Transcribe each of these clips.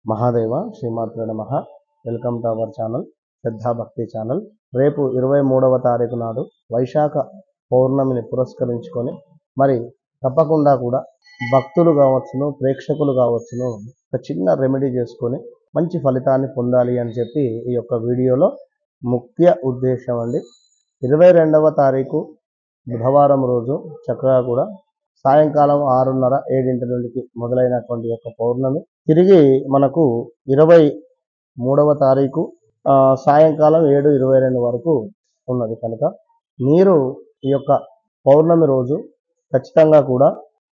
మహాదేవ శ్రీమాత్రే నమః. Welcome to our channel శ్రద్ధా భక్తి ఛానల్. రేపు 23వ తారీఖు నాడు వైశాఖ పౌర్ణమిని పురస్కరించుకొని మరి తప్పకుండా కూడా భక్తులు కావచ్చును, ప్రేక్షకులు కావచ్చును, ఒక చిన్న రెమెడీ చేసుకొని మంచి ఫలితాన్ని పొందాలి అని చెప్పి ఈ యొక్క వీడియోలో ముఖ్య ఉద్దేశం అండి. 22వ తారీఖు బుధవారం రోజు చక్కగా కూడా సాయంకాలం 6:30, 7 నుండి మొదలైనటువంటి యొక్క పౌర్ణమి తిరిగి మనకు 23వ తారీఖు సాయంకాలం 7:22 వరకు ఉన్నది. కనుక మీరు ఈ యొక్క పౌర్ణమి రోజు ఖచ్చితంగా కూడా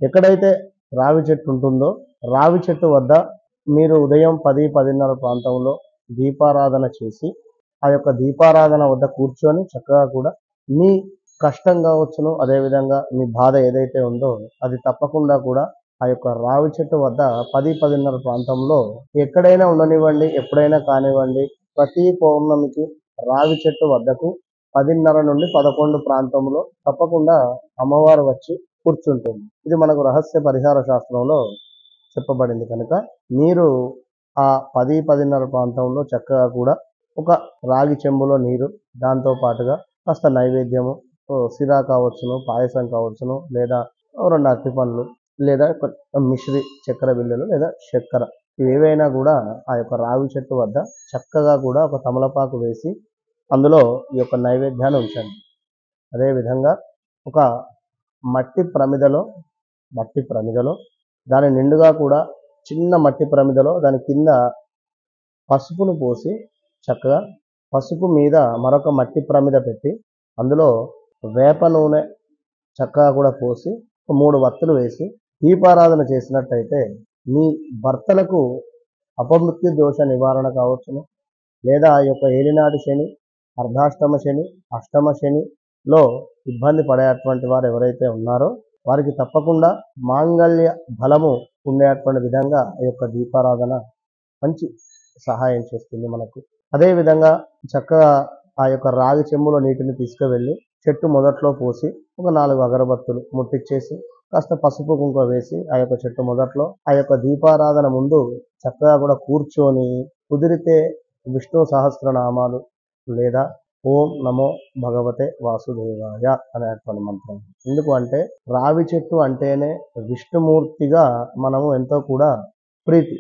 ఎక్కడైతే రావి చెట్టు ఉంటుందో రావి చెట్టు వద్ద మీరు ఉదయం 10, 10:30 ప్రాంతంలో దీపారాధన చేసి ఆ యొక్క దీపారాధన వద్ద కూర్చొని చక్కగా కూడా మీ కష్టం కావచ్చును, అదేవిధంగా మీ బాధ ఏదైతే ఉందో అది తప్పకుండా కూడా ఆ యొక్క రావి చెట్టు వద్ద 10, 10:30 ప్రాంతంలో ఎక్కడైనా ఉండనివ్వండి, ఎప్పుడైనా కానివ్వండి, ప్రతి పౌర్ణమికి రావి చెట్టు వద్దకు 10:30 నుండి 11 ప్రాంతంలో తప్పకుండా అమ్మవారు వచ్చి కూర్చుంటుంది. ఇది మనకు రహస్య పరిహార శాస్త్రంలో చెప్పబడింది. కనుక మీరు ఆ 10, 10:30 ప్రాంతంలో చక్కగా కూడా ఒక రాగి చెంబులో నీరు, దాంతో పాటుగా కాస్త నైవేద్యము, సిరా కావచ్చును, పాయసం కావచ్చును, లేదా 2 అరటి పండ్లు, లేదా మిశ్రి చక్కెర బిళ్ళలు, లేదా చక్కెర, ఇవేవైనా కూడా ఆ యొక్క రావి చెట్టు వద్ద చక్కగా కూడా ఒక తమలపాకు వేసి అందులో ఈ యొక్క నైవేద్యాన్ని ఉంచండి. అదేవిధంగా ఒక మట్టి ప్రమిదలో దాని నిండుగా కూడా చిన్న మట్టి ప్రమిదలో దాని కింద పసుపును పోసి చక్కగా పసుపు మీద మరొక మట్టి ప్రమిద పెట్టి అందులో వేప నూనె చక్కగా కూడా పోసి 3 వత్తులు వేసి దీపారాధన చేసినట్టయితే మీ భర్తలకు అపమృత్యు దోష నివారణ కావచ్చును, లేదా ఆ యొక్క ఏలినాటి శని, అర్ధాష్టమ శని, అష్టమ శనిలో ఇబ్బంది పడేటువంటి వారు ఎవరైతే ఉన్నారో వారికి తప్పకుండా మాంగళ్య బలము ఉండేటువంటి విధంగా ఈ యొక్క దీపారాధన మంచి సహాయం చేస్తుంది మనకు. అదేవిధంగా చక్కగా ఆ యొక్క రాగి చెంబులో నీటిని తీసుకువెళ్ళి చెట్టు మొదట్లో పోసి ఒక 4 అగరబత్తులు ముట్టించేసి కాస్త పసుపు కుంకుమ వేసి ఆ యొక్క చెట్టు మొదట్లో ఆ యొక్క దీపారాధన ముందు చక్కగా కూడా కూర్చొని కుదిరితే విష్ణు సహస్రనామాలు లేదా ఓం నమో భగవతే వాసుదేవాయ అనేటువంటి మంత్రం. ఎందుకు అంటే రావి చెట్టు అంటేనే విష్ణుమూర్తిగా మనము ఎంతో కూడా ప్రీతి.